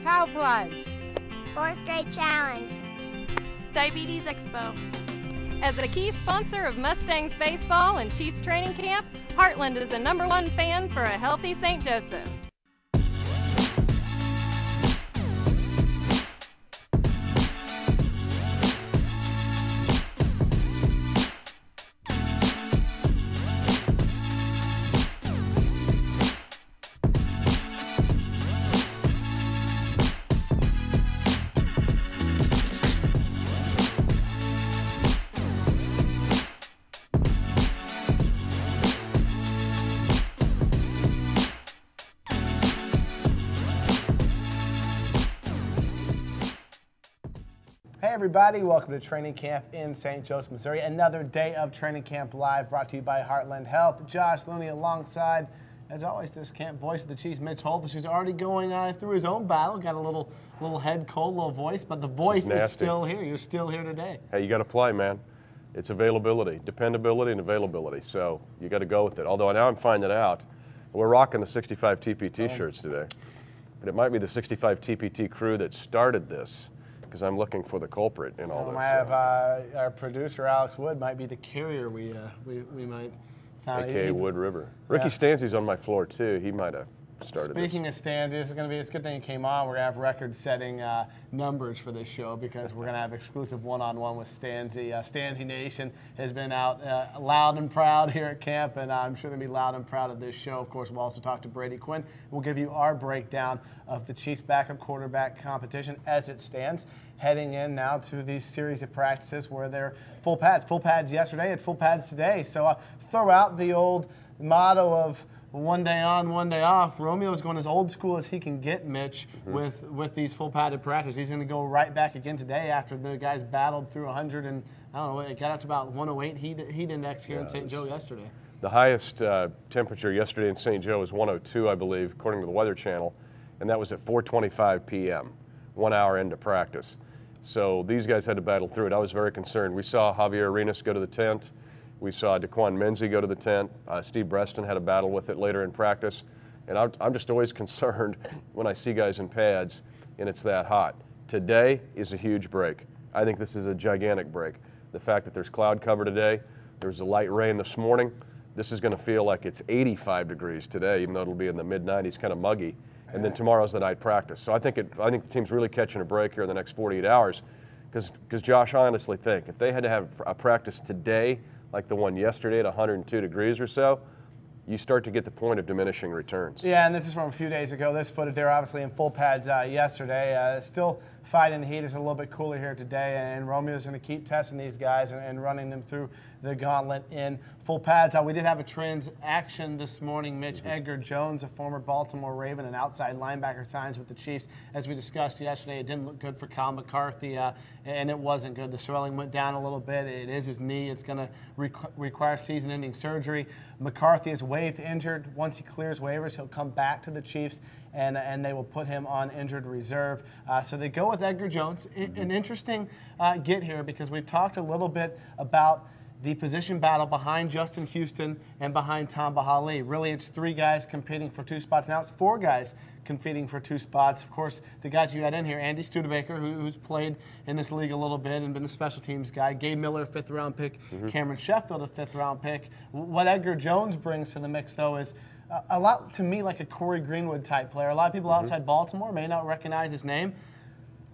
Cow Plunge. 4th grade challenge. Diabetes Expo. As a key sponsor of Mustangs baseball and Chiefs training camp, Heartland is the #1 fan for a healthy St. Joseph. Hey everybody, welcome to training camp in St. Joseph, Missouri. Another day of training camp live brought to you by Heartland Health. Josh Looney alongside, as always, this camp voice of the Chiefs, Mitch Holthus, who's already going through his own battle. Got a little head cold, little voice, but the voice is still here. You're still here today. Hey, you got to play, man. It's availability, dependability, and availability. So you got to go with it. Although now I'm finding out, we're rocking the 65 TPT shirts today, but it might be the 65 TPT crew that started this, because I'm looking for the culprit in all this. I have our producer Alex Wood might be the carrier we might find. AKA Wood River. Ricky Stanzi's on my floor too. He might have started. Speaking of Stanzi, it's a good thing he came on. We're gonna have record-setting numbers for this show because we're gonna have exclusive one-on-one with Stanzi. Stanzi Nation has been out loud and proud here at camp, and I'm sure they'll be loud and proud of this show. Of course, we'll also talk to Brady Quinn. We'll give you our breakdown of the Chiefs' backup quarterback competition as it stands, heading in now to these series of practices where they're full pads. Full pads yesterday, it's full pads today. So throw out the old motto of one day on, one day off. Romeo's going as old school as he can get, Mitch, with these full padded practices. He's going to go right back again today after the guys battled through 100 and, I don't know, it got up to about 108 heat index here in St. Joe yesterday. The highest temperature yesterday in St. Joe was 102, I believe, according to the Weather Channel, and that was at 4:25 p.m., 1 hour into practice. So these guys had to battle through it. I was very concerned. We saw Javier Arenas go to the tent. We saw Daquan Menzie go to the tent. Steve Breston had a battle with it later in practice. And I'm just always concerned when I see guys in pads and it's that hot. Today is a huge break. I think this is a gigantic break. The fact that there's cloud cover today, there was a light rain this morning. This is going to feel like it's 85 degrees today, even though it'll be in the mid-90s, kind of muggy. And then tomorrow's the night practice. So I think the team's really catching a break here in the next 48 hours. Because Josh, I honestly think if they had to have a practice today, like the one yesterday at 102 degrees or so, you start to get the point of diminishing returns. Yeah, and this is from a few days ago. This footage, they were obviously in full pads yesterday. Still fighting the heat. It's a little bit cooler here today, and Romeo's going to keep testing these guys and running them through the gauntlet in full pads. We did have a transaction this morning. Mitch Edgar Jones, a former Baltimore Raven, an outside linebacker, signs with the Chiefs. As we discussed yesterday, it didn't look good for Kyle McCarthy, and it wasn't good. The swelling went down a little bit. It is his knee. It's going to require season-ending surgery. McCarthy is waived injured. Once he clears waivers, he'll come back to the Chiefs, and they will put him on injured reserve. So they go with Edgar Jones. An interesting get here because we've talked a little bit about the position battle behind Justin Houston and behind Tom Bahali. Really, it's 3 guys competing for 2 spots. Now it's 4 guys competing for 2 spots. Of course, the guys you had in here, Andy Studebaker, who's played in this league a little bit and been a special teams guy. Gabe Miller, a 5th-round pick. Cameron Sheffield, a 5th-round pick. What Edgar Jones brings to the mix, though, is a lot, to me, like a Corey Greenwood type player. A lot of people outside Baltimore may not recognize his name.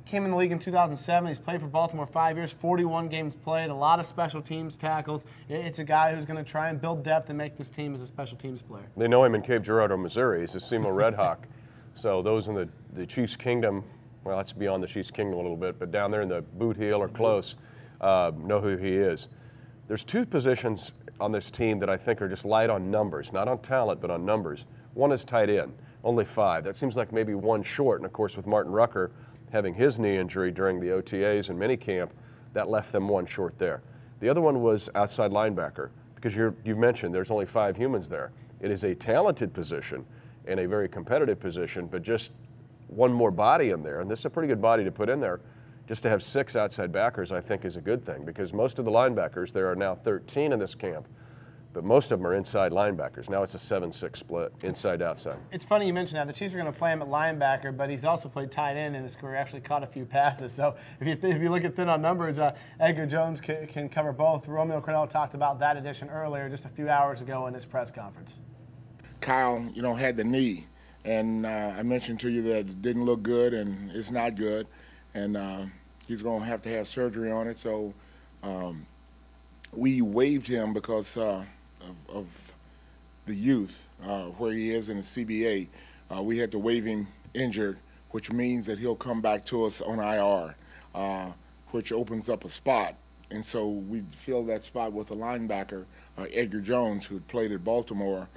Came in the league in 2007. He's played for Baltimore 5 years, 41 games played, a lot of special teams tackles. It's a guy who's going to try and build depth and make this team as a special teams player. They know him in Cape Girardeau, Missouri. He's a SEMO Red Hawk. So those in the Chiefs Kingdom, well, that's beyond the Chiefs Kingdom a little bit, but down there in the Boot Heel or close, know who he is. There's 2 positions on this team that I think are just light on numbers, not on talent, but on numbers. One is tight end, only 5. That seems like maybe 1 short, and of course with Martin Rucker having his knee injury during the OTAs and minicamp, that left them 1 short there. The other one was outside linebacker, because you've mentioned there's only 5 humans there. It is a talented position and a very competitive position, but just 1 more body in there, and this is a pretty good body to put in there. Just to have 6 outside backers, I think, is a good thing, because most of the linebackers, there are now 13 in this camp, but most of them are inside linebackers. Now it's a 7-6 split, inside-outside. It's funny you mentioned that. The Chiefs are going to play him at linebacker, but he's also played tight end in his career, actually caught a few passes. So if you look at thin on numbers, Edgar Jones can cover both. Romeo Crennel talked about that addition earlier, just a few hours ago in his press conference. Kyle, had the knee, and I mentioned to you that it didn't look good, and it's not good, and he's going to have surgery on it. So we waived him because of the youth, where he is in the CBA. We had to waive him injured, which means that he'll come back to us on IR, which opens up a spot. And so we filled that spot with a linebacker, Edgar Jones, who had played at Baltimore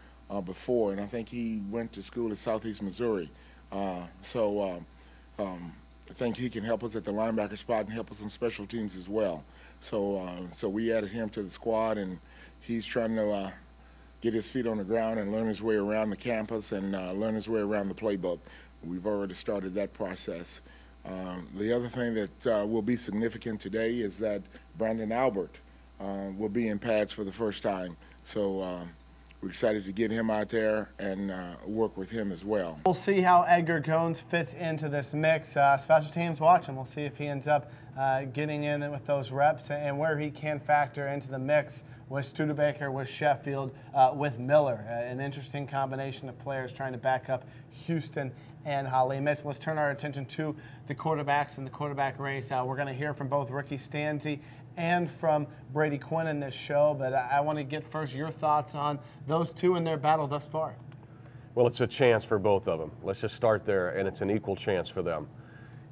before, and I think he went to school at Southeast Missouri. I think he can help us at the linebacker spot and help us on special teams as well. So we added him to the squad, and he's trying to get his feet on the ground and learn his way around the campus and learn his way around the playbook. We've already started that process. The other thing that will be significant today is that Brandon Albert will be in pads for the first time. So we're excited to get him out there and work with him as well. We'll see how Edgar Jones fits into this mix. Special teams watching. We'll see if he ends up getting in with those reps and where he can factor into the mix with Studebaker, with Sheffield, with Miller. An interesting combination of players trying to back up Houston and Holly. Mitch, let's turn our attention to the quarterbacks and the quarterback race. We're going to hear from both Ricky Stanzi and from Brady Quinn in this show, but I want to get first your thoughts on those two and their battle thus far. Well, it's a chance for both of them. Let's just start there, and it's an equal chance for them.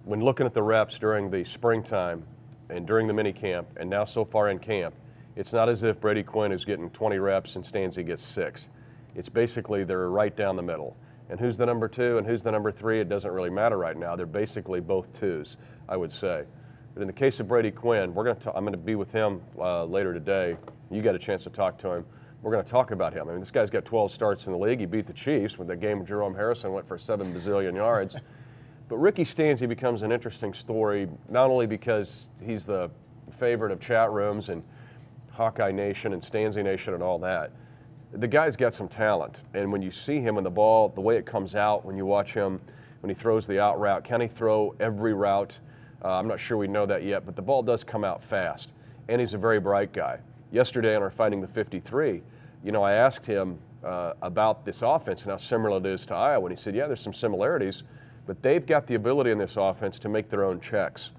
When looking at the reps during the springtime and during the mini camp and now so far in camp, it's not as if Brady Quinn is getting 20 reps and Stanzi gets 6. It's basically they're right down the middle. And who's the number 2 and who's the number 3, it doesn't really matter right now. They're basically both 2s, I would say. But in the case of Brady Quinn, I'm going to be with him later today. You got a chance to talk to him. We're going to talk about him. I mean, this guy's got 12 starts in the league. He beat the Chiefs with the game with Jerome Harrison, went for 7 bazillion yards. But Ricky Stanzi becomes an interesting story, not only because he's the favorite of chat rooms and Hawkeye Nation and Stanzi Nation and all that. The guy's got some talent, and when you see him in the ball, the way it comes out, when you watch him, when he throws the out route, can he throw every route? I'm not sure we know that yet, but the ball does come out fast, and he's a very bright guy. Yesterday on our Fighting the 53, I asked him about this offense and how similar it is to Iowa, and he said, yeah, there's some similarities, but they've got the ability in this offense to make their own checks.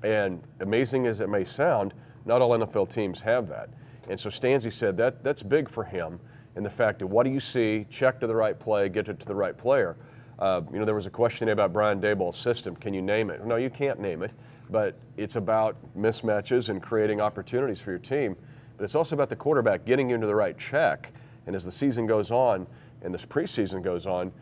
And amazing as it may sound, not all NFL teams have that. And so Stanzi said that's big for him in the fact of what do you see, check to the right play, get it to the right player. There was a question about Brian Daboll's system. Can you name it? No, you can't name it, but it's about mismatches and creating opportunities for your team. But it's also about the quarterback getting you into the right check. And as the season goes on and this preseason goes on,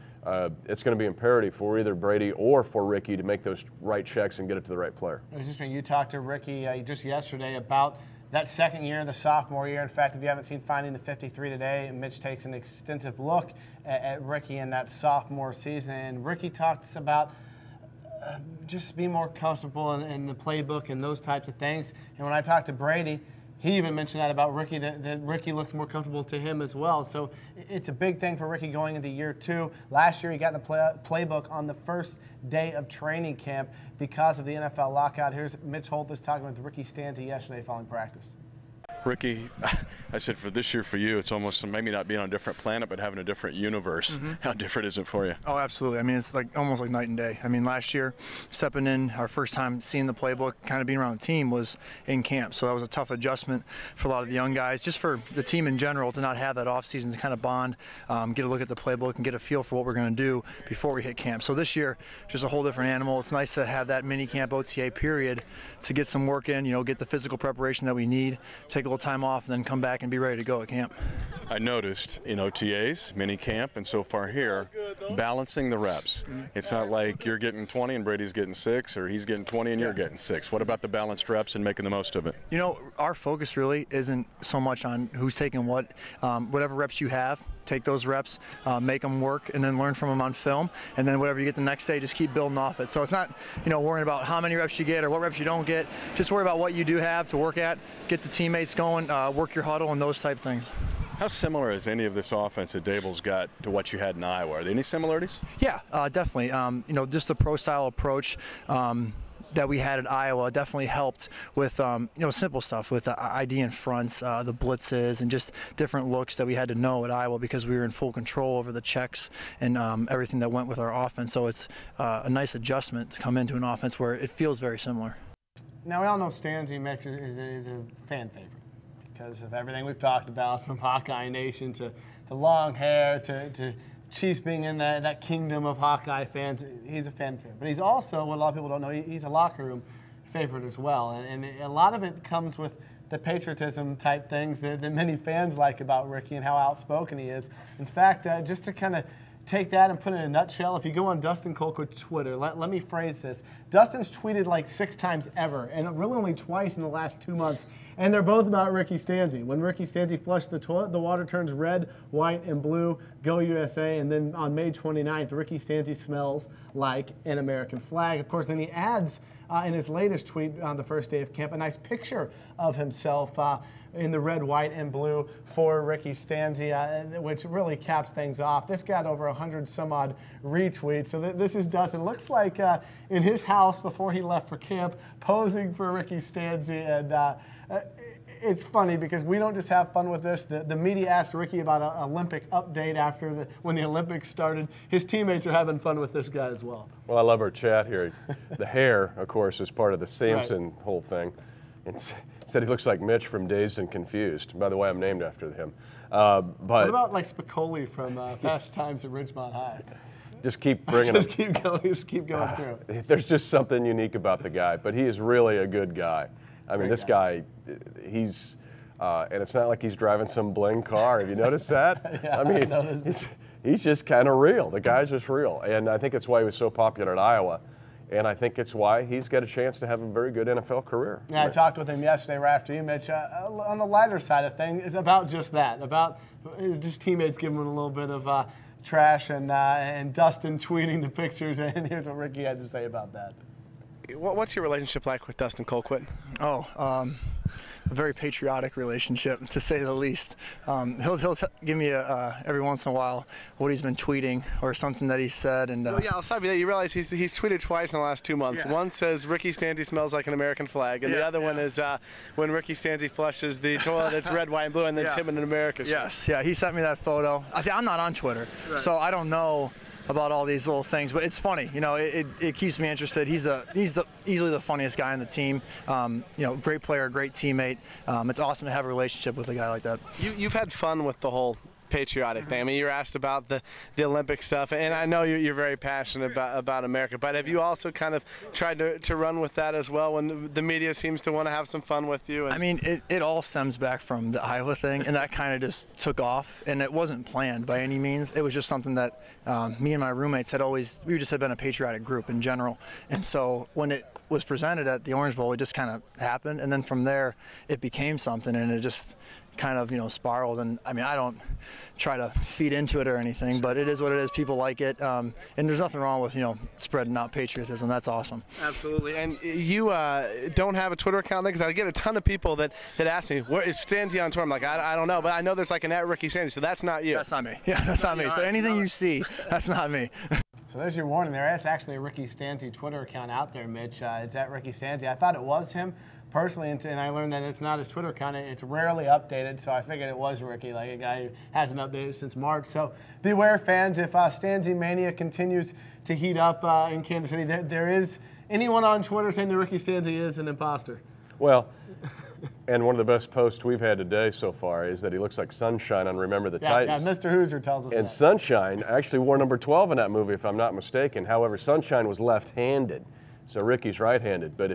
it's going to be imperative for either Brady or for Ricky to make those right checks and get it to the right player. It was interesting. You talked to Ricky just yesterday about that second year, the sophomore year. In fact, if you haven't seen Finding the 53 today, Mitch takes an extensive look at Ricky in that sophomore season. And Ricky talks about just being more comfortable in the playbook and those types of things. And when I talked to Brady, he even mentioned that about Ricky, that Ricky looks more comfortable to him as well. So it's a big thing for Ricky going into year 2. Last year, he got the playbook on the first day of training camp because of the NFL lockout. Here's Mitch Holthus talking with Ricky Stanzi yesterday following practice. Ricky, I said for this year for you, it's almost maybe not being on a different planet, but having a different universe. Mm-hmm. How different is it for you? Oh, absolutely. I mean, it's almost like night and day. I mean, last year, stepping in, our first time seeing the playbook, kind of being around the team was in camp. So that was a tough adjustment for a lot of the young guys, just for the team in general to not have that offseason to kind of bond, get a look at the playbook and get a feel for what we're going to do before we hit camp. So this year, just a whole different animal. It's nice to have that mini camp OTA period to get some work in, get the physical preparation that we need, take a little time off, and then come back and be ready to go at camp. I noticed in OTAs, mini camp, and so far here, balancing the reps. Mm-hmm. It's not like you're getting 20 and Brady's getting 6, or he's getting 20 and you're getting 6. What about the balanced reps and making the most of it? Our focus really isn't so much on who's taking what. Whatever reps you have, take those reps, make them work, and then learn from them on film. And then whatever you get the next day, just keep building off it. So it's not, worrying about how many reps you get or what reps you don't get. Just worry about what you do have to work at, get the teammates going, work your huddle, and those type of things. How similar is any of this offense that Dable's got to what you had in Iowa? Are there any similarities? Yeah, definitely. You know, just the pro-style approach that we had at Iowa definitely helped with you know, simple stuff with the ID in fronts, the blitzes, and just different looks that we had to know at Iowa because we were in full control over the checks and everything that went with our offense. So it's a nice adjustment to come into an offense where it feels very similar. Now, we all know Stanzi Mitch is a fan favorite because of everything we've talked about, from Hawkeye Nation to the long hair to Chiefs being in that kingdom of Hawkeye fans. He's a fan favorite. But he's also, what a lot of people don't know, he's a locker room favorite as well. And a lot of it comes with the patriotism type things that many fans like about Ricky and how outspoken he is. In fact, just to kind of take that and put it in a nutshell, if you go on Dustin Colquitt's Twitter, let me phrase this. Dustin's tweeted like 6 times ever, and really only twice in the last 2 months, and they're both about Ricky Stanzi. When Ricky Stanzi flushed the toilet, the water turns red, white, and blue. Go USA. And then on May 29th, Ricky Stanzi smells like an American flag. Of course, then he adds in his latest tweet on the first day of camp a nice picture of himself in the red, white, and blue for Ricky Stanzi, which really caps things off. This got over 100 some odd retweets. So this is Dustin. Looks like in his house before he left for camp, posing for Ricky Stanzi. And it's funny because we don't just have fun with this. The media asked Ricky about an Olympic update after when the Olympics started. His teammates are having fun with this guy as well. Well, I love our chat here. The hair, of course, is part of the Samson whole thing. And said he looks like Mitch from Dazed and Confused. By the way, I'm named after him. But what about like Spicoli from Fast Times at Ridgemont High? Just keep bringing just keep going through. There's just something unique about the guy, but he is really a good guy. I mean, this guy, he's, and it's not like he's driving some bling car. Have you noticed that? Yeah, I mean, he's just kind of real. The guy's just real. And I think it's why he was so popular at Iowa. And I think it's why he's got a chance to have a very good NFL career. Yeah, I talked with him yesterday right after you, Mitch. On the lighter side of things, it's about just that, about just teammates giving him a little bit of trash and Dustin tweeting the pictures. And here's what Ricky had to say about that. What's your relationship like with Dustin Colquitt? A very patriotic relationship, to say the least. He'll give me every once in a while what he's been tweeting or something that he said. And well, yeah, I'll stop you there. You realize he's tweeted twice in the last 2 months. Yeah. One says Ricky Stanzi smells like an American flag, and the other one is when Ricky Stanzi flushes the toilet, it's red, white, and blue, and then it's him in an America shirt. Yes, yeah, he sent me that photo. I'm not on Twitter, so I don't know about all these little things, but it's funny. You know, it keeps me interested. He's easily the funniest guy on the team. You know, great player, great teammate. It's awesome to have a relationship with a guy like that. You've had fun with the whole patriotic thing. I mean, you were asked about the Olympic stuff, and I know you're very passionate about America, but have you also kind of tried to run with that as well when the media seems to want to have some fun with you? I mean, it all stems back from the Iowa thing, and that kind of just took off, and it wasn't planned by any means. It was just something that me and my roommates we just had been a patriotic group in general, and so when it was presented at the Orange Bowl, it just kind of happened, and then from there it became something, and it just kind of, you know, spiraled. And I mean, I don't try to feed into it or anything, but it is what it is. People like it, and there's nothing wrong with, you know, spreading out patriotism. That's awesome. Absolutely. And you don't have a Twitter account there? Because I get a ton of people that ask me, where is Stanzi on Twitter? I'm like, I don't know, but I know there's like an @Ricky Stanzi, so that's not you. That's not me. Yeah, that's not me. So anything you see, that's not me. So there's your warning there. That's actually a Ricky Stanzi Twitter account out there, Mitch. It's @Ricky Stanzi. I thought it was him personally, and I learned that it's not his Twitter account. It's rarely updated, so I figured it was Ricky, like a guy who hasn't updated since March. So beware, fans, if Stanzi Mania continues to heat up in Kansas City, there is anyone on Twitter saying that Ricky Stanzi is an imposter. Well, and one of the best posts we've had today so far is that he looks like Sunshine on Remember the Titans. Yeah, Mr. Hoosier tells us and that. Sunshine actually wore number 12 in that movie, if I'm not mistaken. However, Sunshine was left-handed. So Ricky's right-handed, but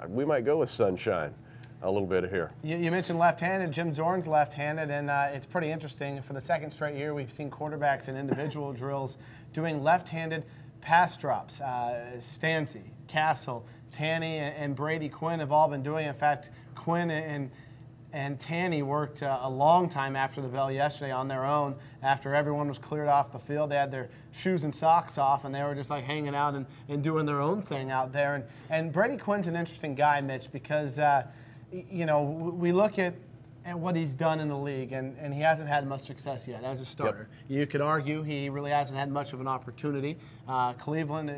we might go with Sunshine a little bit here. You mentioned left-handed. Jim Zorn's left-handed, and it's pretty interesting. For the second straight year, we've seen quarterbacks in individual drills doing left-handed pass drops. Stanzi, Castle, Tanny, and Brady Quinn have all been doing it. In fact, Quinn and Tanny worked a long time after the bell yesterday on their own. After everyone was cleared off the field, they had their shoes and socks off, and they were just like hanging out and doing their own thing out there. And Brady Quinn's an interesting guy, Mitch, because you know, we look at and what he's done in the league, and he hasn't had much success yet as a starter. Yep. You could argue he really hasn't had much of an opportunity. Cleveland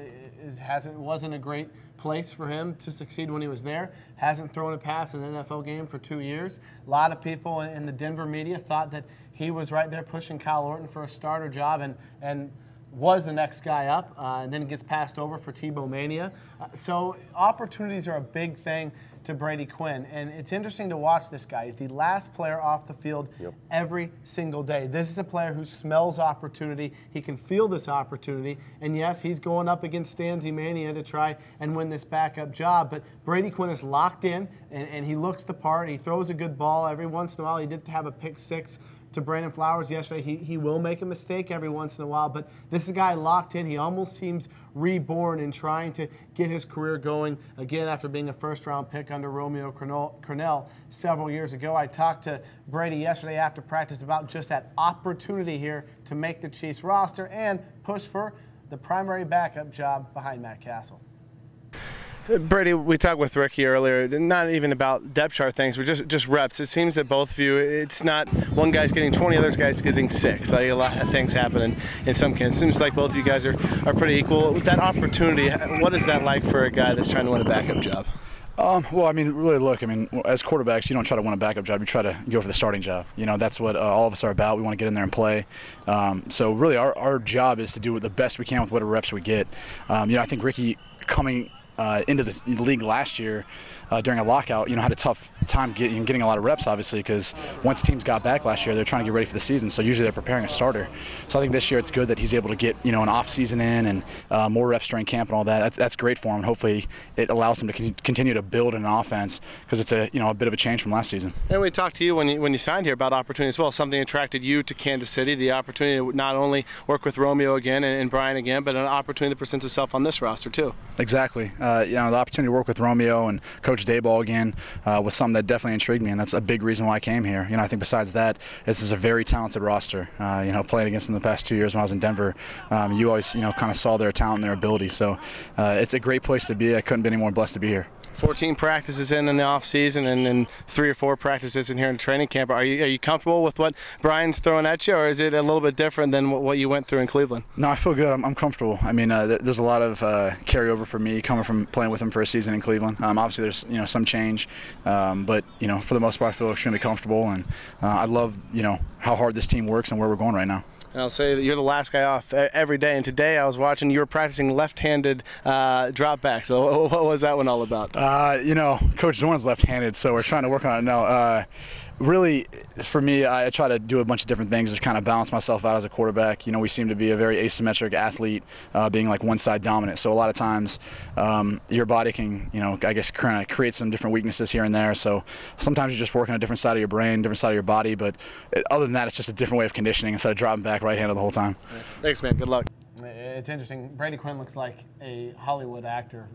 wasn't a great place for him to succeed when he was there. Hasn't thrown a pass in an NFL game for 2 years. A lot of people in the Denver media thought that he was right there pushing Kyle Orton for a starter job and was the next guy up, and then gets passed over for Tebow Mania. So opportunities are a big thing to Brady Quinn, and it's interesting to watch this guy. He's the last player off the field every single day. This is a player who smells opportunity. He can feel this opportunity, and yes, he's going up against Stanzi Mania to try and win this backup job, but Brady Quinn is locked in, and he looks the part. He throws a good ball every once in a while. He did have a pick six to Brandon Flowers yesterday. He will make a mistake every once in a while, but this is a guy locked in. He almost seems reborn in trying to get his career going again after being a first-round pick under Romeo Crennel several years ago. I talked to Brady yesterday after practice about just that opportunity here to make the Chiefs roster and push for the primary backup job behind Matt Castle. Brady, we talked with Ricky earlier, not even about depth chart things, but just reps. It seems that both of you, it's not one guy's getting 20, other guy's getting 6. Like a lot of things happen in some cases. It seems like both of you guys are pretty equal. With that opportunity, what is that like for a guy that's trying to win a backup job? Well, I mean, really, look, I mean, as quarterbacks, you don't try to win a backup job. You try to go for the starting job. You know, that's what all of us are about. We want to get in there and play. So really, our job is to do the best we can with whatever reps we get. You know, I think Ricky coming into the league last year during a lockout, you know, had a tough time getting a lot of reps, obviously, because once teams got back last year, they're trying to get ready for the season. So usually they're preparing a starter. So I think this year it's good that he's able to get, you know, an off season in and more reps during camp and all that. That's great for him. Hopefully it allows him to continue to build an offense because it's a bit of a change from last season. And we talked to you when you signed here about opportunity as well. Something attracted you to Kansas City, the opportunity to not only work with Romeo again and Brian again, but an opportunity that presents itself on this roster too. Exactly. You know, the opportunity to work with Romeo and Coach Daboll again was something that definitely intrigued me, and that's a big reason why I came here. You know, I think besides that, this is a very talented roster. You know, playing against them the past 2 years when I was in Denver, you always, you know, kind of saw their talent and their ability. So it's a great place to be. I couldn't be any more blessed to be here. 14 practices in the off season, and then 3 or 4 practices in here in training camp. Are you comfortable with what Brian's throwing at you, or is it a little bit different than what you went through in Cleveland? No, I feel good. I'm comfortable. I mean, there's a lot of carryover for me coming from playing with him for a season in Cleveland. Obviously, there's, you know, some change, but, you know, for the most part, I feel extremely comfortable, and I love, you know, how hard this team works and where we're going right now. And I'll say that you're the last guy off every day, and today I was watching you were practicing left-handed drop back. So what was that one all about? You know, Coach Zorn's left-handed, so we're trying to work on it now. Really, for me, I try to do a bunch of different things to kind of balance myself out as a quarterback. You know, we seem to be a very asymmetric athlete, being like one side dominant. So a lot of times your body can, you know, I guess kind of create some different weaknesses here and there. So sometimes you're just working on a different side of your brain, different side of your body. But other than that, it's just a different way of conditioning instead of dropping back right-handed the whole time. Thanks, man. Good luck. It's interesting. Brady Quinn looks like a Hollywood actor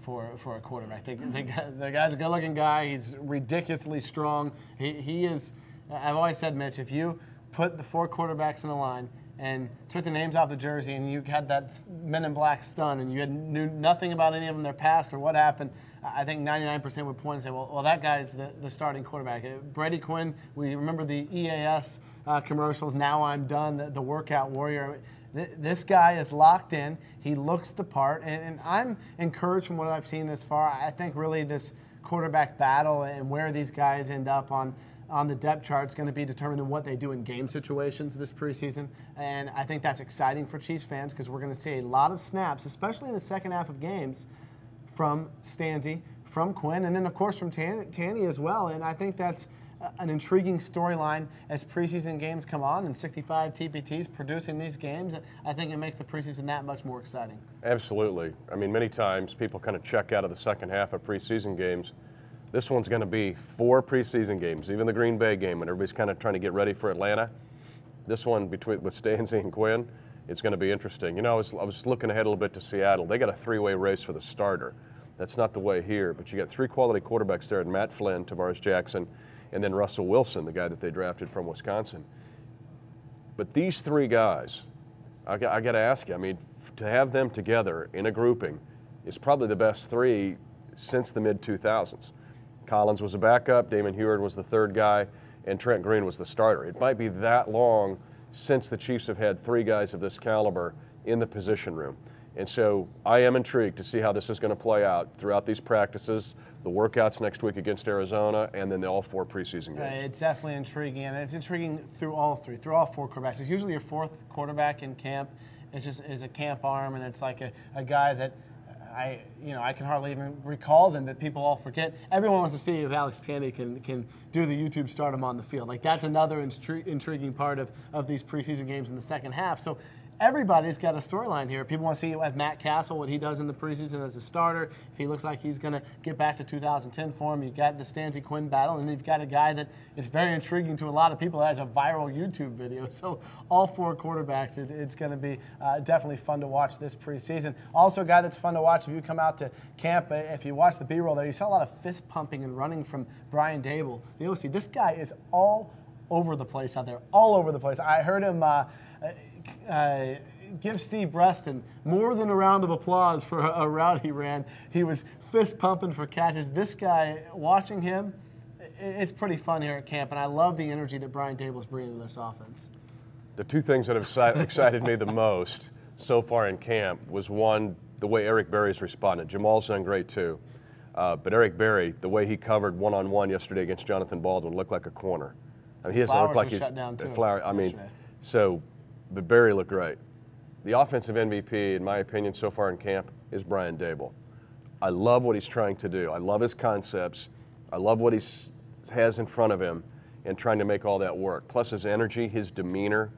for a quarterback. The guy's a good-looking guy. He's ridiculously strong. He is. I've always said, Mitch, if you put the 4 quarterbacks in a line and took the names off the jersey and you had that Men in Black stun and you knew nothing about any of them, their past or what happened, I think 99% would point and say, well, that guy's the starting quarterback. Brady Quinn, we remember the EAS commercials, Now I'm Done, the workout warrior. This guy is locked in. He looks the part, and I'm encouraged from what I've seen this far. I think really this quarterback battle and where these guys end up on the depth chart is going to be determined in what they do in game situations this preseason, and I think that's exciting for Chiefs fans because we're going to see a lot of snaps, especially in the second half of games, from Stanzi, from Quinn, and then of course from Tanny as well, and I think that's an intriguing storyline as preseason games come on and 65 TPTs producing these games. I think it makes the preseason that much more exciting. Absolutely. I mean, many times people kind of check out of the second half of preseason games. This one's going to be 4 preseason games, even the Green Bay game when everybody's kind of trying to get ready for Atlanta. This one with Stanzi and Quinn, it's going to be interesting. You know, I was looking ahead a little bit to Seattle. They got a 3-way race for the starter. That's not the way here, but you got 3 quality quarterbacks there, and Matt Flynn, Tavares Jackson, and then Russell Wilson, the guy that they drafted from Wisconsin. But these 3 guys, I got to ask you, I mean, to have them together in a grouping is probably the best 3 since the mid-2000s. Collins was a backup. Damon Huard was the 3rd guy. and Trent Green was the starter. It might be that long since the Chiefs have had 3 guys of this caliber in the position room. And so I am intrigued to see how this is going to play out throughout these practices, the workouts next week against Arizona, and then all 4 preseason games. It's definitely intriguing, and it's intriguing through all 4 quarterbacks. It's usually your 4th quarterback in camp. It's just is a camp arm, and it's like a guy that I can hardly even recall them, that people all forget. Everyone wants to see if Alex Tandy can do the YouTube stardom on the field. Like, that's another intriguing part of these preseason games in the second half. So everybody's got a storyline here. People want to see with Matt Castle what he does in the preseason as a starter. If he looks like he's going to get back to 2010 form, you've got the Stanzi Quinn battle, and you've got a guy that is very intriguing to a lot of people that has a viral YouTube video. So all 4 quarterbacks, it's going to be definitely fun to watch this preseason. Also, a guy that's fun to watch if you come out to camp, if you watch the B-roll there, you saw a lot of fist pumping and running from Brian Dable, the OC. This guy is all over the place out there, all over the place. I heard him give Steve Breston more than a round of applause for a route he ran. He was fist pumping for catches. This guy, watching him, it's pretty fun here at camp, and I love the energy that Brian Dable's bringing to this offense. The 2 things that have excited me the most so far in camp was, one, the way Eric Berry's responded. Jamal's done great too, but Eric Berry, the way he covered one-on-one yesterday against Jonathan Baldwin, looked like a corner. I mean, he doesn't look like he's shut down too. But Berry looked great. The offensive MVP, in my opinion, so far in camp is Brian Dable. I love what he's trying to do. I love his concepts. I love what he has in front of him and trying to make all that work. Plus his energy, his demeanor.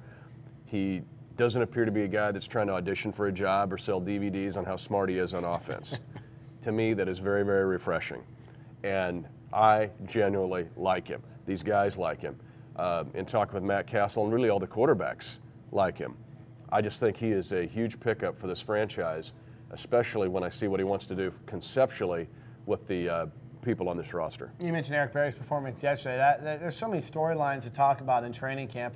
He doesn't appear to be a guy that's trying to audition for a job or sell DVDs on how smart he is on offense. To me, that is very, very refreshing. And I genuinely like him. These guys like him. In talking with Matt Castle and really all the quarterbacks like him. I just think he is a huge pickup for this franchise, especially when I see what he wants to do conceptually with the people on this roster. You mentioned Eric Berry's performance yesterday. There's so many storylines to talk about in training camp.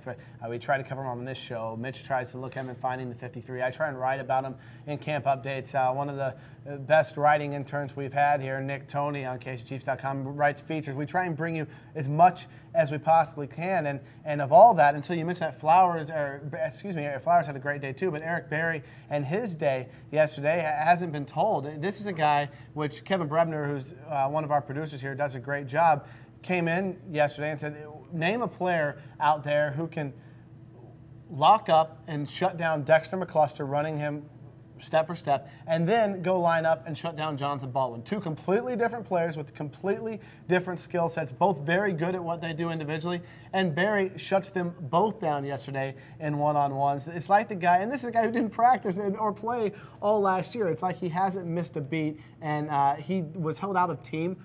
We try to cover them on this show. Mitch tries to look at him and finding the 53. I try and write about him in camp updates. One of the best writing interns we've had here, Nick Toney on KCChiefs.com, writes features. We try and bring you as much as we possibly can. And of all that, until you mentioned that Flowers had a great day too, but Eric Berry and his day yesterday hasn't been told. This is a guy, which Kevin Brebner, who's one of our producers here, does a great job, came in yesterday and said, name a player out there who can lock up and shut down Dexter McCluster, running him step for step, and then go line up and shut down Jonathan Baldwin. 2 completely different players with completely different skill sets, both very good at what they do individually, and Berry shuts them both down yesterday in one-on-ones. It's like the guy, and this is a guy who didn't practice or play all last year. It's like he hasn't missed a beat, and he was held out of team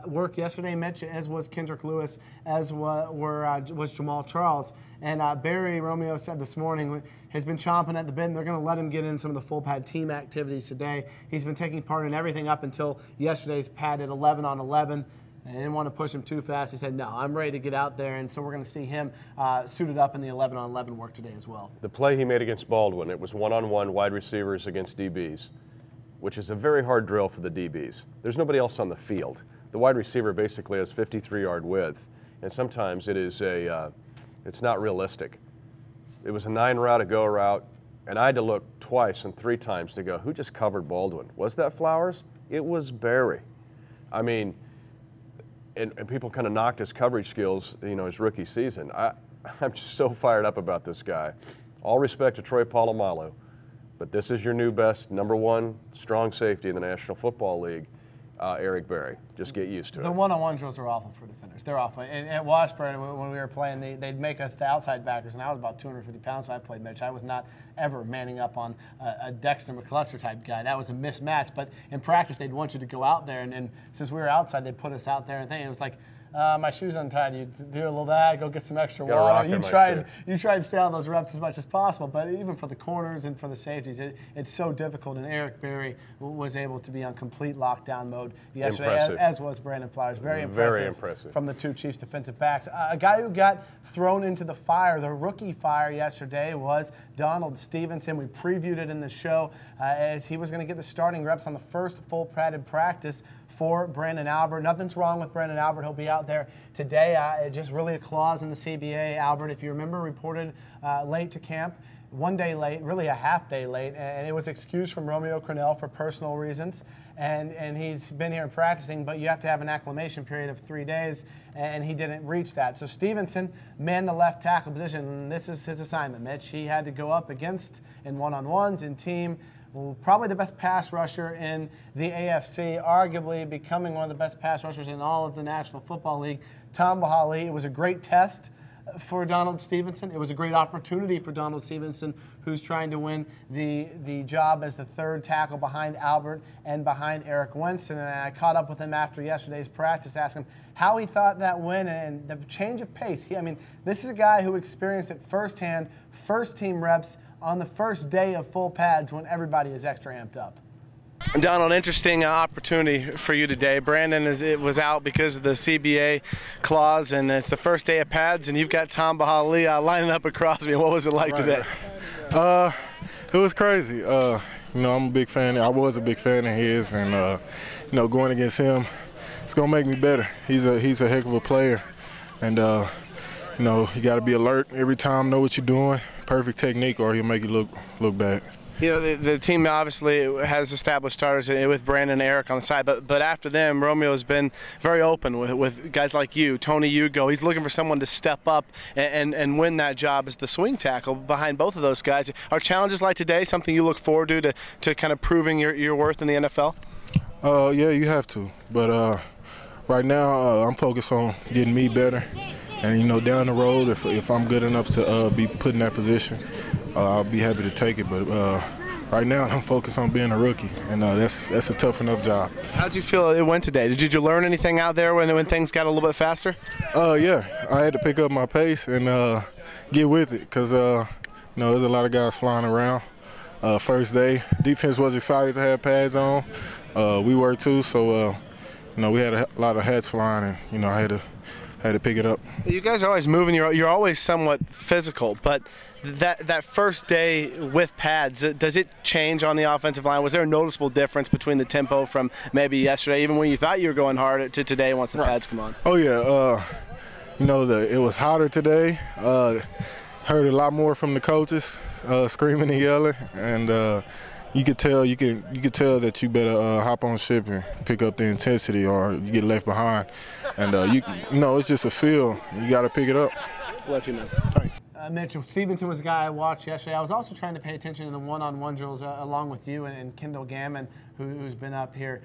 work yesterday, Mitch, as was Kendrick Lewis, as was Jamal Charles. And Barry Romeo said this morning has been chomping at the bit, and they're going to let him get in some of the full pad team activities today. He's been taking part in everything up until yesterday's padded 11-on-11. They didn't want to push him too fast. He said, no, I'm ready to get out there, and so we're going to see him suited up in the 11-on-11 work today as well. The play he made against Baldwin, it was one-on-one wide receivers against DBs, which is a very hard drill for the DBs. There's nobody else on the field. The wide receiver basically has 53-yard width, and sometimes it's not realistic. It was a 9-route, a go route, and I had to look twice and 3 times to go, who just covered Baldwin? Was that Flowers? It was Berry. I mean, and people kind of knocked his coverage skills, his rookie season. I'm just so fired up about this guy. All respect to Troy Polamalu, but this is your new best #1 strong safety in the National Football League. Eric Berry. Just get used to it. The one-on-one drills are awful for defenders. They're awful. And at Washburn, when we were playing, they'd make us the outside backers, and I was about 250 pounds when I played Mitch. I was not ever manning up on a Dexter McCluster type guy. That was a mismatch. But in practice, they'd want you to go out there, and since we were outside, they'd put us out there, and it was like, my shoe's untied. You do a little that, go get some extra water. You try and stay on those reps as much as possible. But even for the corners and for the safeties, it's so difficult. And Eric Berry was able to be on complete lockdown mode yesterday, as was Brandon Flowers. Very impressive from the 2 Chiefs defensive backs. A guy who got thrown into the fire, the rookie fire yesterday, was Donald Stevenson. We previewed it in the show as he was going to get the starting reps on the first full padded practice for Brandon Albert. Nothing's wrong with Brandon Albert. He'll be out out there today. Just really a clause in the CBA. Albert, if you remember, reported late to camp. 1 day late, really a half day late, and it was excused from Romeo Crennel for personal reasons. And he's been here practicing, but you have to have an acclimation period of 3 days, and he didn't reach that. So Stevenson manned the left tackle position, and this is his assignment, Mitch. He had to go up against in one-on-ones, in team, probably the best pass rusher in the AFC, arguably becoming one of the best pass rushers in all of the National Football League, Tamba Hali. It was a great test for Donald Stevenson. It was a great opportunity for Donald Stevenson, who's trying to win the job as the third tackle behind Albert and behind Eric Winston. And I caught up with him after yesterday's practice, asked him how he thought that went and the change of pace. This is a guy who experienced it firsthand, first team reps on the first day of full pads when everybody is extra amped up. Donald, interesting opportunity for you today. Brandon was out because of the CBA clause, and it's the first day of pads, and you've got Tamba Hali lining up across me. What was it like today? It was crazy. I'm a big fan. I was a big fan of his, and going against him, it's gonna make me better. He's a heck of a player, and you got to be alert every time. Know what you're doing. Perfect technique, or he'll make you look bad. The team obviously has established starters with Brandon and Eric on the side, but after them, Romeo has been very open with guys like you, Tony Hugo. He's looking for someone to step up and win that job as the swing tackle behind both of those guys. Are challenges like today something you look forward to kind of proving your worth in the NFL? Yeah, you have to. But right now, I'm focused on getting me better. And, down the road, if I'm good enough to be put in that position, I'll be happy to take it. But right now, I'm focused on being a rookie, and that's a tough enough job. How did you feel it went today? Did you learn anything out there when things got a little bit faster? Yeah, I had to pick up my pace and get with it because, there's a lot of guys flying around. First day, defense was excited to have pads on. We were too, so, we had a lot of hats flying, and, I had to pick it up. You guys are always moving. You're always somewhat physical, but that first day with pads, does it change on the offensive line? Was there a noticeable difference between the tempo from maybe yesterday, even when you thought you were going hard, to today once the pads come on? Oh yeah, it was hotter today. Heard a lot more from the coaches, screaming and yelling, and you could tell that you better hop on ship and pick up the intensity, or you get left behind. And it's just a feel. You got to pick it up. I'll let you know. Thanks. Mitchell Stevenson was a guy I watched yesterday. I was also trying to pay attention to the one-on-one drills along with you and Kendall Gammon, who's been up here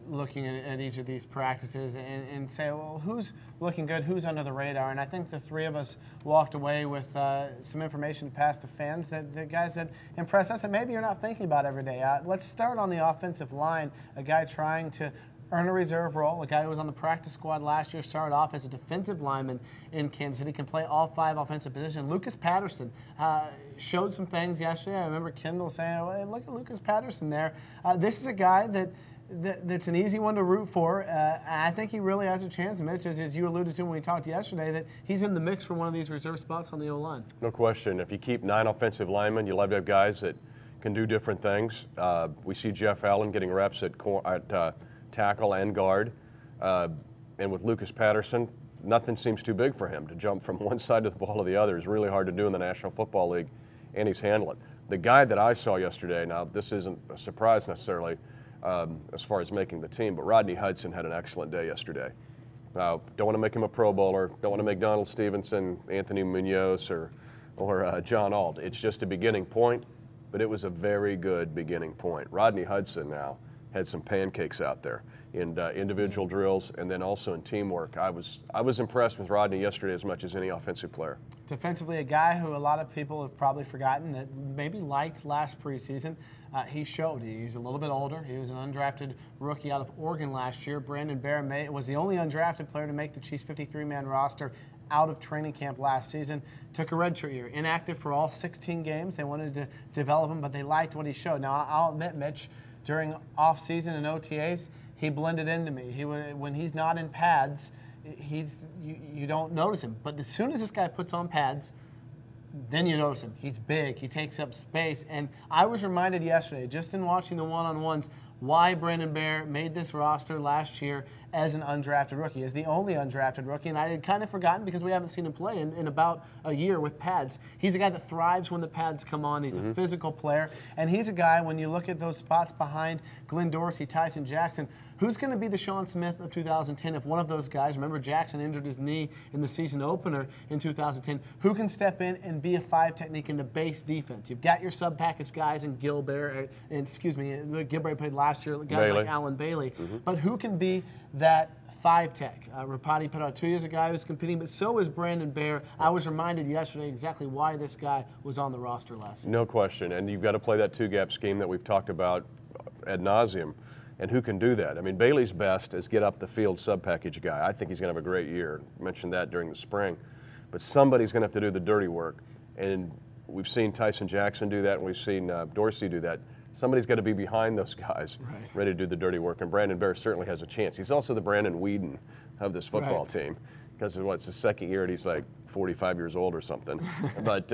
looking at each of these practices and say, well, who's looking good, who's under the radar? And I think the three of us walked away with some information passed to fans, that the guys that impress us that maybe you're not thinking about every day. Let's start on the offensive line, a guy trying to earn a reserve role, a guy who was on the practice squad last year, started off as a defensive lineman in Kansas City, can play all 5 offensive positions. Lucas Patterson showed some things yesterday. I remember Kendall saying, well, hey, look at Lucas Patterson there. This is a guy that's an easy one to root for. I think he really has a chance, Mitch, as you alluded to when we talked yesterday, that he's in the mix for one of these reserve spots on the O-line. No question. If you keep 9 offensive linemen, you'll have guys that can do different things. We see Jeff Allen getting reps at tackle and guard. And with Lucas Patterson, nothing seems too big for him. To jump from one side of the ball to the other is really hard to do in the National Football League, and he's handled it. The guy that I saw yesterday, now this isn't a surprise necessarily as far as making the team, but Rodney Hudson had an excellent day yesterday. Don't want to make him a Pro Bowler, don't want to make Donald Stevenson, Anthony Munoz, or John Alt. It's just a beginning point, but it was a very good beginning point. Rodney Hudson now had some pancakes out there in individual drills and then also in teamwork. I was impressed with Rodney yesterday as much as any offensive player. Defensively, a guy who a lot of people have probably forgotten that maybe liked last preseason. He showed. He's a little bit older. He was an undrafted rookie out of Oregon last year. Brandon Bear was the only undrafted player to make the Chiefs 53-man roster out of training camp last season. Took a redshirt year, inactive for all 16 games. They wanted to develop him, but they liked what he showed. Now, I'll admit, Mitch, during off-season and OTAs, he blended into me. When he's not in pads, you don't notice him. But as soon as this guy puts on pads, then you notice him. He's big. He takes up space. And I was reminded yesterday, just in watching the one-on-ones, why Brandon Bear made this roster last year as an undrafted rookie, as the only undrafted rookie. And I had kind of forgotten because we haven't seen him play in about a year with pads. He's a guy that thrives when the pads come on. He's a physical player. And he's a guy, when you look at those spots behind Glenn Dorsey, Tyson Jackson, who's going to be the Sean Smith of 2010 if one of those guys, remember Jackson injured his knee in the season opener in 2010, who can step in and be a 5 technique in the base defense? You've got your sub-package guys in Gilbert, Gilbert played last year, guys like Alan Bailey, but who can be that 5 tech? Rapati Paratu is a guy who's competing, but so is Brandon Bear. I was reminded yesterday exactly why this guy was on the roster last season. No question, and you've got to play that 2-gap scheme that we've talked about ad nauseum. And who can do that? I mean, Bailey's best is get up the field sub-package guy. I think he's going to have a great year. I mentioned that during the spring. But somebody's going to have to do the dirty work. And we've seen Tyson Jackson do that, and we've seen Dorsey do that. Somebody's got to be behind those guys, ready to do the dirty work. And Brandon Bear certainly has a chance. He's also the Brandon Whedon of this football team. Because it's his second year and he's like 45 years old or something. But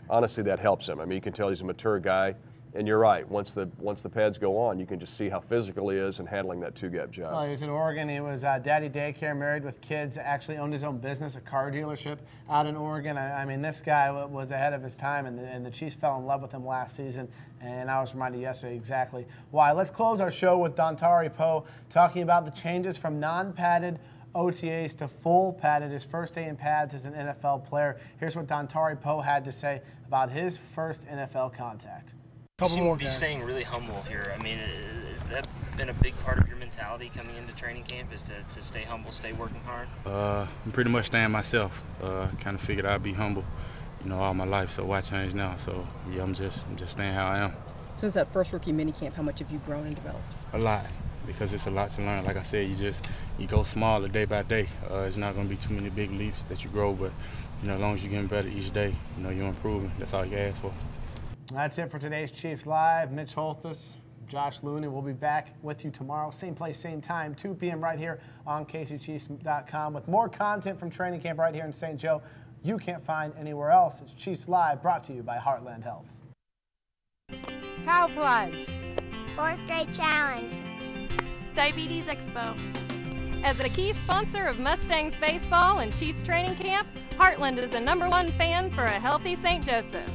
honestly, that helps him. I mean, you can tell he's a mature guy. And you're right. Once the pads go on, you can just see how physical he is in handling that 2-gap job. Well, he was in Oregon. He was daddy daycare, married with kids, actually owned his own business, a car dealership out in Oregon. I mean, this guy was ahead of his time, and the Chiefs fell in love with him last season. And I was reminded yesterday exactly why. Let's close our show with Dontari Poe talking about the changes from non-padded OTAs to full padded, his first day in pads as an NFL player. Here's what Dontari Poe had to say about his first NFL contact. You seem to be staying really humble here. I mean, has that been a big part of your mentality coming into training camp, is to stay humble, stay working hard? I'm pretty much staying myself. Kind of figured I'd be humble, all my life, so why change now? So, yeah, I'm just staying how I am. Since that first rookie minicamp, how much have you grown and developed? A lot, because it's a lot to learn. Like I said, you go smaller day by day. It's not going to be too many big leaps that you grow, but, as long as you're getting better each day, you're improving. That's all you can ask for. That's it for today's Chiefs Live. Mitch Holthus, Josh Looney. We'll be back with you tomorrow, same place, same time, 2 p.m. right here on KCChiefs.com with more content from training camp right here in St. Joe you can't find anywhere else. It's Chiefs Live, brought to you by Heartland Health. Cow Plunge. 4th grade challenge. Diabetes Expo. As a key sponsor of Mustangs baseball and Chiefs training camp, Heartland is the #1 fan for a healthy St. Joseph.